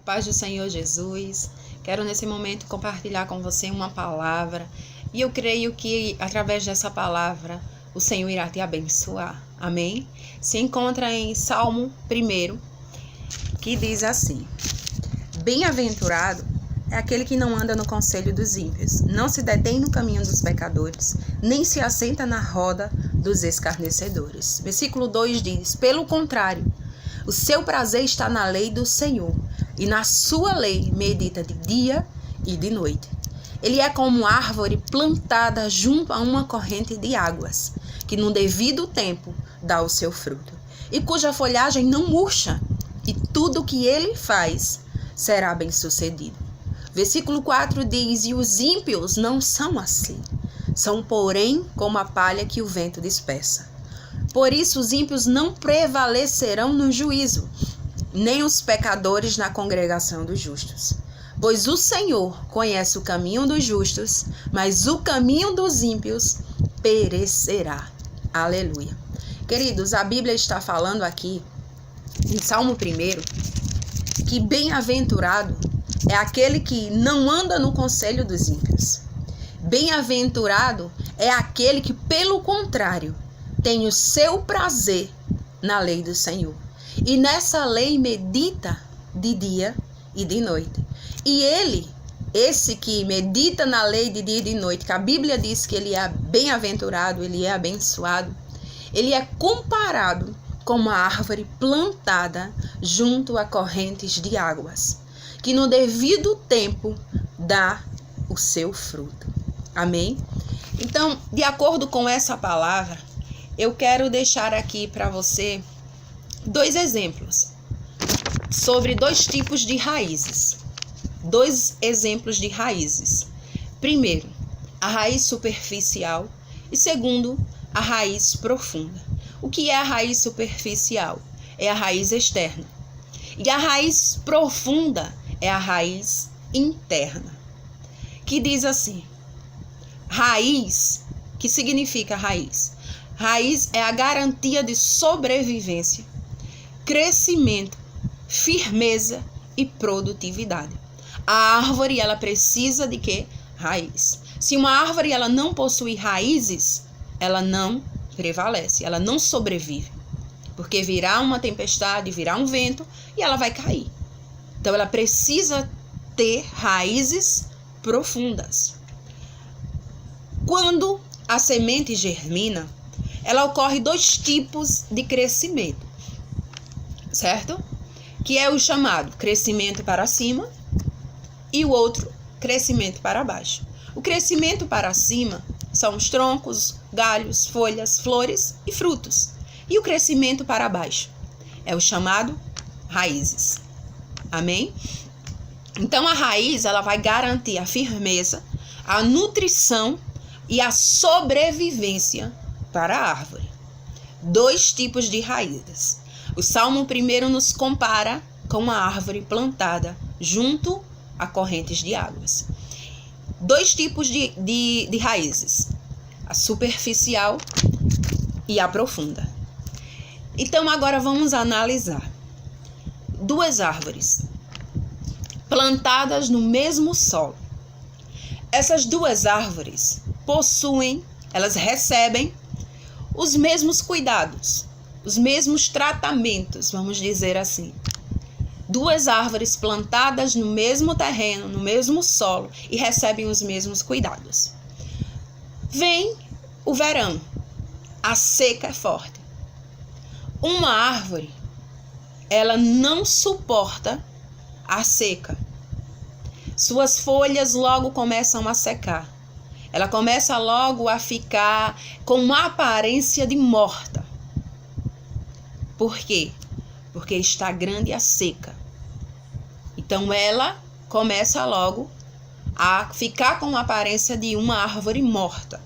paz do Senhor Jesus. Quero nesse momento compartilhar com você uma palavra e eu creio que através dessa palavra o Senhor irá te abençoar. Amém? Se encontra em Salmo 1, que diz assim: Bem-aventurado é aquele que não anda no conselho dos ímpios, não se detém no caminho dos pecadores, nem se assenta na roda dos escarnecedores. Versículo 2 diz: Pelo contrário, o seu prazer está na lei do Senhor, e na sua lei medita de dia e de noite. Ele é como árvore plantada junto a uma corrente de águas, que no devido tempo dá o seu fruto, e cuja folhagem não murcha, e tudo que ele faz será bem-sucedido. Versículo 4 diz: E os ímpios não são assim, são porém como a palha que o vento dispersa. Por isso os ímpios não prevalecerão no juízo, nem os pecadores na congregação dos justos. Pois o Senhor conhece o caminho dos justos, mas o caminho dos ímpios perecerá. Aleluia. Queridos, a Bíblia está falando aqui, em Salmo 1, que bem-aventurado é aquele que não anda no conselho dos ímpios. Bem-aventurado é aquele que, pelo contrário, tem o seu prazer na lei do Senhor. E nessa lei medita de dia e de noite. E esse que medita na lei de dia e de noite, que a Bíblia diz que ele é bem-aventurado, ele é abençoado, ele é comparado com uma árvore plantada junto a correntes de águas, que no devido tempo dá o seu fruto. Amém? Então, de acordo com essa palavra, eu quero deixar aqui para você 2 exemplos sobre 2 tipos de raízes. 2 exemplos de raízes. Primeiro, a raiz superficial e segundo, a raiz profunda. O que é a raiz superficial? É a raiz externa. E a raiz profunda é a raiz interna. Que diz assim: raiz, que significa raiz? Raiz é a garantia de sobrevivência, crescimento, firmeza e produtividade. A árvore, ela precisa de quê? Raiz. Se uma árvore ela não possui raízes, ela não prevalece, ela não sobrevive. Porque virá uma tempestade, virá um vento e ela vai cair. Então ela precisa ter raízes profundas. Quando a semente germina, ela ocorre 2 tipos de crescimento, certo? Que é o chamado crescimento para cima e o outro crescimento para baixo. O crescimento para cima são os troncos, galhos, folhas, flores e frutos. E o crescimento para baixo é o chamado raízes. Amém? Então a raiz ela vai garantir a firmeza, a nutrição e a sobrevivência para a árvore. 2 tipos de raízes. O Salmo 1 nos compara com uma árvore plantada junto a correntes de águas. 2 tipos de raízes: a superficial e a profunda. Então agora vamos analisar 2 árvores plantadas no mesmo solo. Essas 2 árvores elas recebem os mesmos cuidados, os mesmos tratamentos, vamos dizer assim. 2 árvores plantadas no mesmo terreno, no mesmo solo e recebem os mesmos cuidados. Vem o verão, a seca é forte. Uma árvore, ela não suporta a seca. Suas folhas logo começam a secar. Ela começa logo a ficar com uma aparência de morta. Por quê? Porque está grande a seca. Então ela começa logo a ficar com a aparência de uma árvore morta.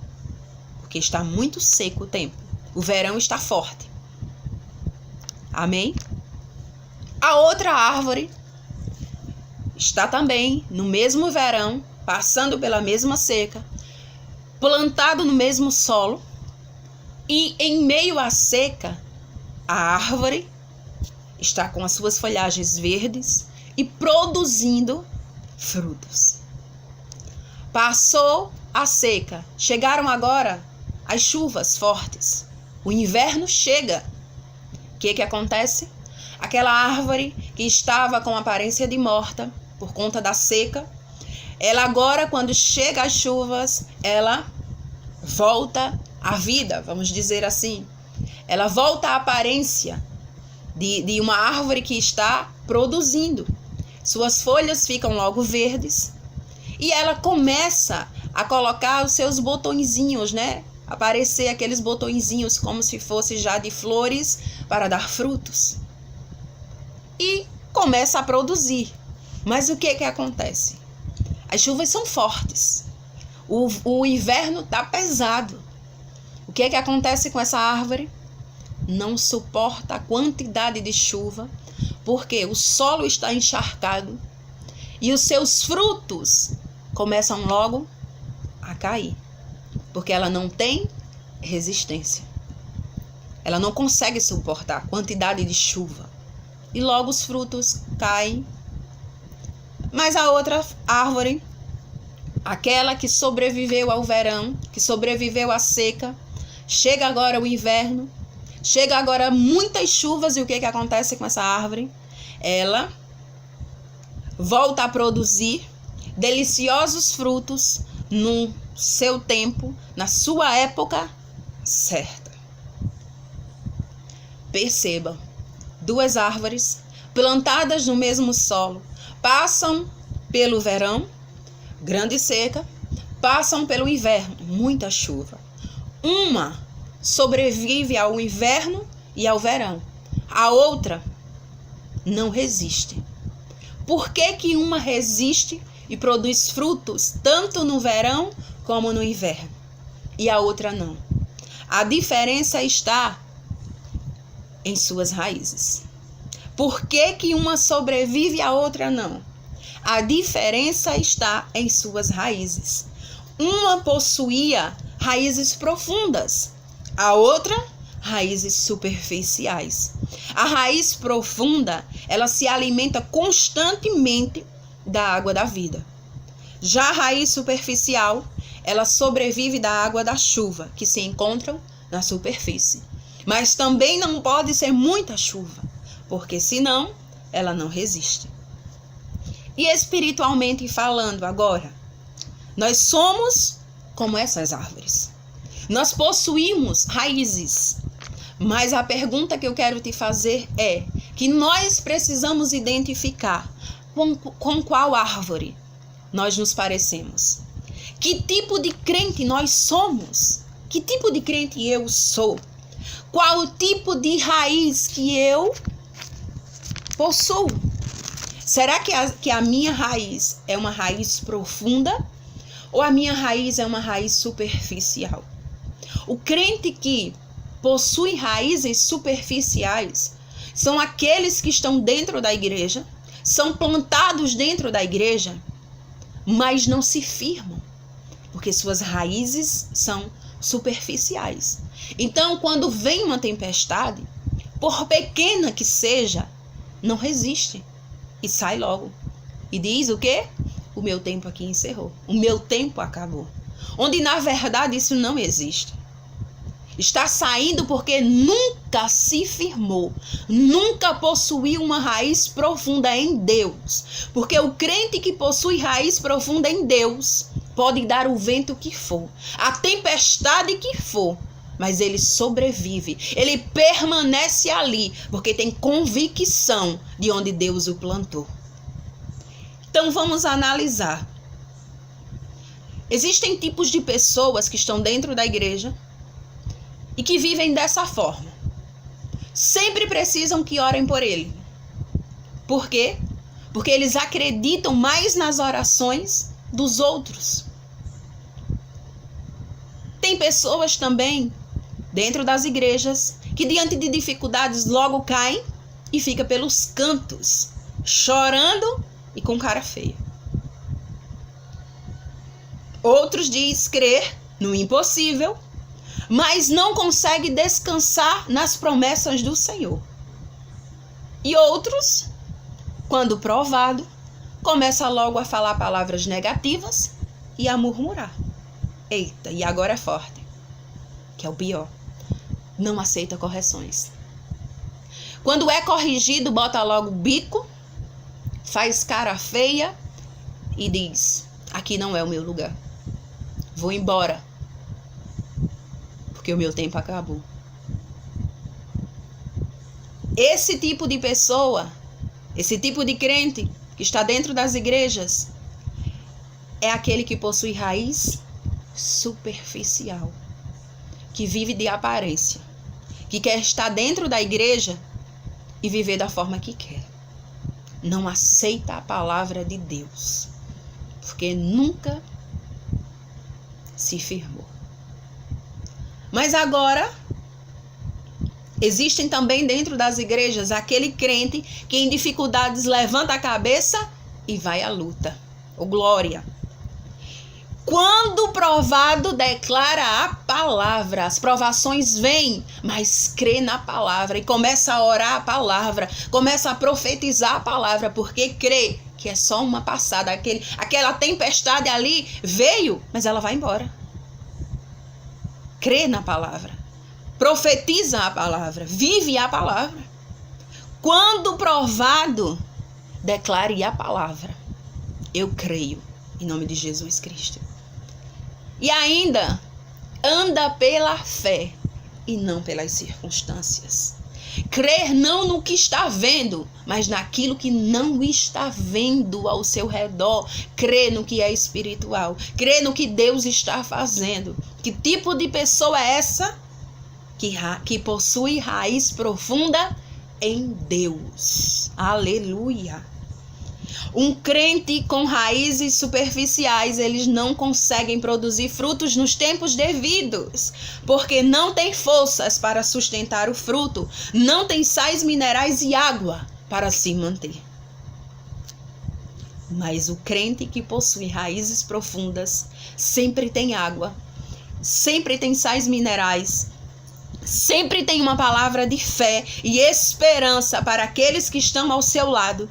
Porque está muito seco o tempo. O verão está forte. Amém? A outra árvore está também no mesmo verão, passando pela mesma seca, plantado no mesmo solo, e em meio à seca, a árvore está com as suas folhagens verdes, e produzindo frutos. Passou a seca, chegaram agora as chuvas fortes. O inverno chega. O que acontece? Aquela árvore que estava com aparência de morta por conta da seca, ela agora, quando chega as chuvas, ela volta à vida, vamos dizer assim. Ela volta à aparência de uma árvore que está produzindo. Suas folhas ficam logo verdes e ela começa a colocar os seus botõezinhos, né? Aparecer aqueles botõezinhos como se fosse já de flores para dar frutos. E começa a produzir. Mas o que acontece? As chuvas são fortes. O inverno está pesado. O que acontece com essa árvore? Não suporta a quantidade de chuva, porque o solo está encharcado e os seus frutos começam logo a cair, porque ela não tem resistência. Ela não consegue suportar a quantidade de chuva e logo os frutos caem. Mas a outra árvore, aquela que sobreviveu ao verão, que sobreviveu à seca, chega agora o inverno, chega agora muitas chuvas, e o que acontece com essa árvore? Ela volta a produzir deliciosos frutos no seu tempo, na sua época certa. Perceba, duas árvores plantadas no mesmo solo, passam pelo verão, grande seca, passam pelo inverno, muita chuva. Uma sobrevive ao inverno e ao verão. A outra não resiste. Por que uma resiste e produz frutos tanto no verão como no inverno e a outra não? A diferença está em suas raízes. Por que uma sobrevive e a outra não? A diferença está em suas raízes. Uma possuía raízes profundas, a outra, raízes superficiais. A raiz profunda, ela se alimenta constantemente da água da vida. Já a raiz superficial, ela sobrevive da água da chuva, que se encontram na superfície. Mas também não pode ser muita chuva, porque senão ela não resiste. E espiritualmente falando agora, nós somos como essas árvores. Nós possuímos raízes, mas a pergunta que eu quero te fazer é que nós precisamos identificar com qual árvore nós nos parecemos. Que tipo de crente nós somos? Que tipo de crente eu sou? Qual o tipo de raiz que eu possuo? Será que a minha raiz é uma raiz profunda ou a minha raiz é uma raiz superficial? O crente que possui raízes superficiais são aqueles que estão dentro da igreja, são plantados dentro da igreja, mas não se firmam, porque suas raízes são superficiais. Então, quando vem uma tempestade, por pequena que seja, não resiste e sai logo. E diz o quê? O meu tempo aqui encerrou. O meu tempo acabou. Onde, na verdade, isso não existe. Está saindo porque nunca se firmou, nunca possuiu uma raiz profunda em Deus. Porque o crente que possui raiz profunda em Deus pode dar o vento que for, a tempestade que for, mas ele sobrevive, ele permanece ali, porque tem convicção de onde Deus o plantou. Então vamos analisar. Existem tipos de pessoas que estão dentro da igreja e que vivem dessa forma. Sempre precisam que orem por ele. Por quê? Porque eles acreditam mais nas orações dos outros. Tem pessoas também dentro das igrejas que diante de dificuldades logo caem e fica pelos cantos, chorando e com cara feia. Outros diz crer no impossível, mas não consegue descansar nas promessas do Senhor. E outros quando provado, começa logo a falar palavras negativas e a murmurar. Eita, e agora é forte, que é o pior. Não aceita correções. Quando é corrigido, bota logo o bico, faz cara feia e diz: aqui não é o meu lugar. Vou embora, porque o meu tempo acabou. Esse tipo de pessoa, esse tipo de crente que está dentro das igrejas, é aquele que possui raiz superficial, que vive de aparência, que quer estar dentro da igreja e viver da forma que quer. Não aceita a palavra de Deus, porque nunca se firmou. Mas agora, existem também dentro das igrejas aquele crente que em dificuldades levanta a cabeça e vai à luta. Ô glória! Quando provado, declara a palavra. As provações vêm, mas crê na palavra e começa a orar a palavra, começa a profetizar a palavra, porque crê que é só uma passada. Aquela tempestade ali veio, mas ela vai embora. Crê na palavra, profetiza a palavra, vive a palavra. Quando provado, declare a palavra. Eu creio, em nome de Jesus Cristo. E ainda, anda pela fé e não pelas circunstâncias. Crer não no que está vendo, mas naquilo que não está vendo ao seu redor. Crer no que é espiritual. Crer no que Deus está fazendo. Que tipo de pessoa é essa? Que possui raiz profunda em Deus. Aleluia! Um crente com raízes superficiais, eles não conseguem produzir frutos nos tempos devidos, porque não tem forças para sustentar o fruto, não tem sais minerais e água para se manter. Mas o crente que possui raízes profundas sempre tem água, sempre tem sais minerais, sempre tem uma palavra de fé e esperança para aqueles que estão ao seu lado.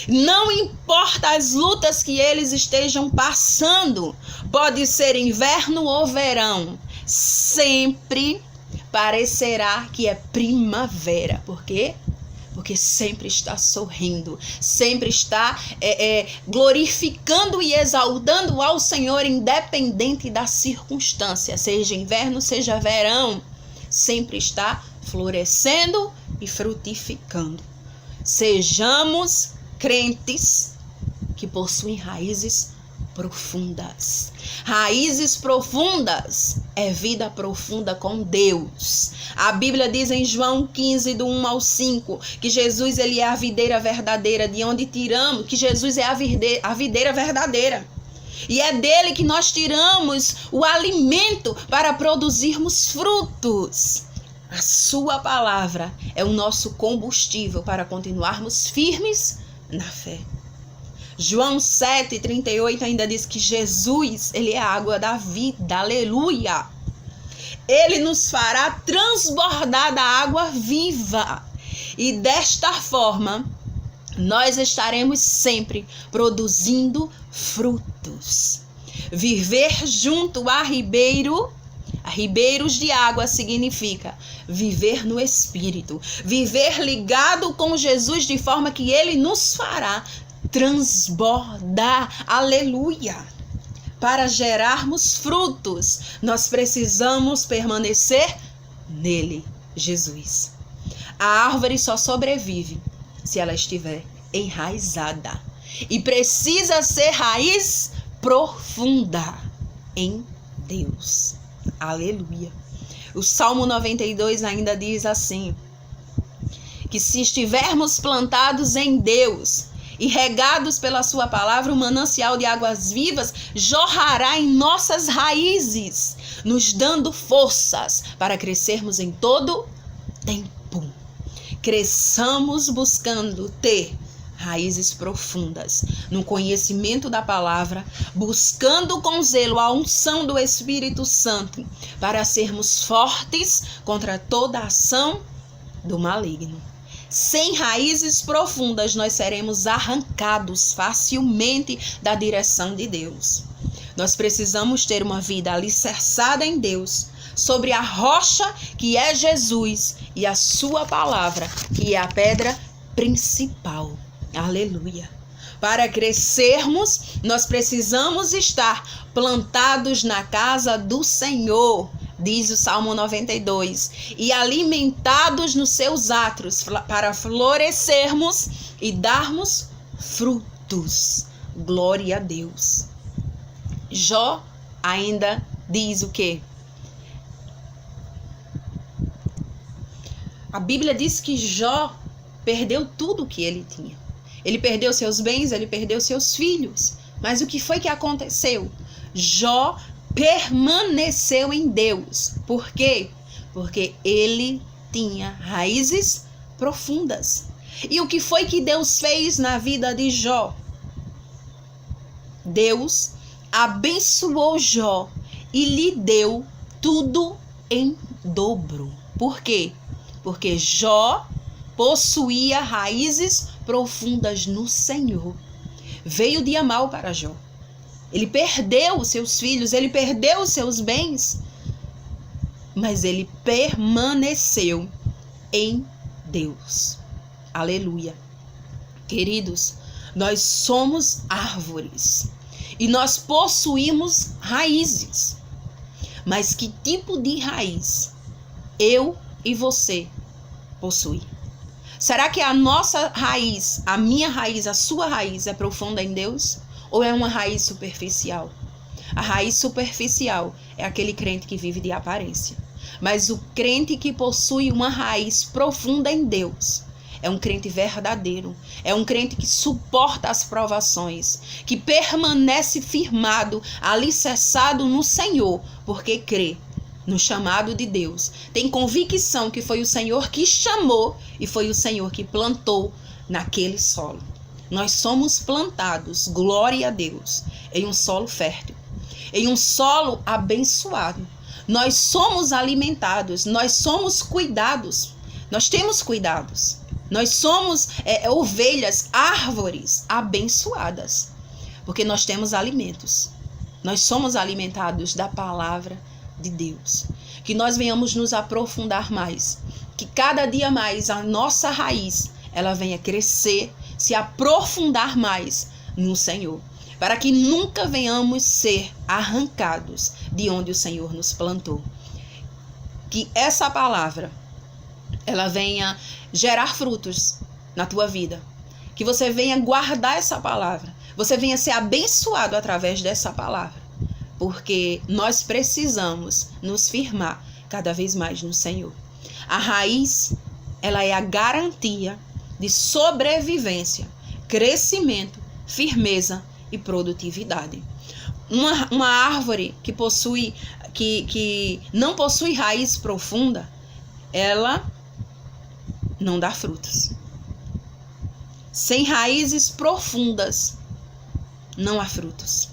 Não importa as lutas que eles estejam passando, pode ser inverno ou verão, sempre parecerá que é primavera. Por quê? Porque sempre está sorrindo, sempre está glorificando e exaltando ao Senhor, independente da circunstância, seja inverno, seja verão. Sempre está florescendo e frutificando. Sejamos crentes que possuem raízes profundas. Raízes profundas é vida profunda com Deus. A Bíblia diz em João 15, do 1 ao 5, que Jesus ele é a videira verdadeira, de onde tiramos, que Jesus é a videira verdadeira. E é dele que nós tiramos o alimento para produzirmos frutos. A sua palavra é o nosso combustível para continuarmos firmes na fé. João 7,38 ainda diz que Jesus, ele é a água da vida. Aleluia! Ele nos fará transbordar da água viva. E desta forma, nós estaremos sempre produzindo frutos. Viver junto a ribeiros de água significa viver no Espírito, viver ligado com Jesus de forma que Ele nos fará transbordar. Aleluia! Para gerarmos frutos, nós precisamos permanecer nele, Jesus. A árvore só sobrevive se ela estiver enraizada. E precisa ser raiz profunda em Deus. Aleluia. O Salmo 92 ainda diz assim, que se estivermos plantados em Deus e regados pela sua palavra, o manancial de águas vivas jorrará em nossas raízes, nos dando forças para crescermos em todo tempo. Cresçamos buscando ter raízes profundas no conhecimento da palavra, buscando com zelo a unção do Espírito Santo para sermos fortes contra toda ação do maligno. sem raízes profundas, nós seremos arrancados facilmente da direção de Deus. Nós precisamos ter uma vida alicerçada em Deus, sobre a rocha que é Jesus e a sua palavra, que é a pedra principal. Aleluia. Para crescermos, nós precisamos estar plantados na casa do Senhor, diz o Salmo 92, e alimentados nos seus atos, para florescermos e darmos frutos. Glória a Deus. Jó ainda diz o quê? A Bíblia diz que Jó perdeu tudo o que ele tinha. Ele perdeu seus bens, ele perdeu seus filhos. Mas o que foi que aconteceu? Jó permaneceu em Deus. Por quê? Porque ele tinha raízes profundas. E o que foi que Deus fez na vida de Jó? Deus abençoou Jó e lhe deu tudo em dobro. Por quê? Porque Jó possuía raízes profundas no Senhor. Veio o dia mau para Jó. Ele perdeu os seus filhos, ele perdeu os seus bens, mas ele permaneceu em Deus. Aleluia. Queridos, nós somos árvores e nós possuímos raízes. Mas que tipo de raiz eu e você possui? Será que a nossa raiz, a minha raiz, a sua raiz é profunda em Deus? Ou é uma raiz superficial? A raiz superficial é aquele crente que vive de aparência. Mas o crente que possui uma raiz profunda em Deus é um crente verdadeiro. É um crente que suporta as provações, que permanece firmado, alicerçado no Senhor, porque crê no chamado de Deus. Tem convicção que foi o Senhor que chamou e foi o Senhor que plantou naquele solo. Nós somos plantados, glória a Deus, em um solo fértil, em um solo abençoado. Nós somos alimentados, nós somos cuidados, nós temos cuidados. Nós somos ovelhas, árvores abençoadas, porque nós temos alimentos. Nós somos alimentados da palavra de Deus. Que nós venhamos nos aprofundar mais, que cada dia mais a nossa raiz, ela venha crescer, se aprofundar mais no Senhor, para que nunca venhamos ser arrancados de onde o Senhor nos plantou. Que essa palavra, ela venha gerar frutos na tua vida, que você venha guardar essa palavra, você venha ser abençoado através dessa palavra, porque nós precisamos nos firmar cada vez mais no Senhor. A raiz, ela é a garantia de sobrevivência, crescimento, firmeza e produtividade. Uma árvore que não possui raiz profunda, ela não dá frutos. Sem raízes profundas, não há frutos.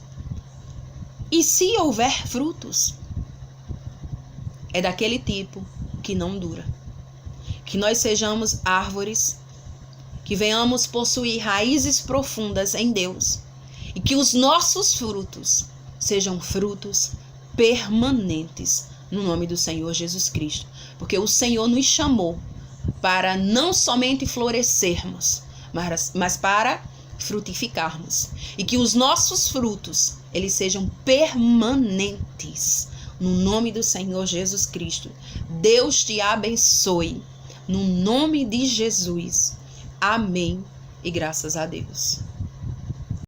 E se houver frutos, é daquele tipo que não dura. Que nós sejamos árvores, que venhamos possuir raízes profundas em Deus e que os nossos frutos sejam frutos permanentes no nome do Senhor Jesus Cristo. Porque o Senhor nos chamou para não somente florescermos, mas para frutificarmos. E que os nossos frutos, eles sejam permanentes. No nome do Senhor Jesus Cristo. Deus te abençoe. No nome de Jesus. Amém. E graças a Deus.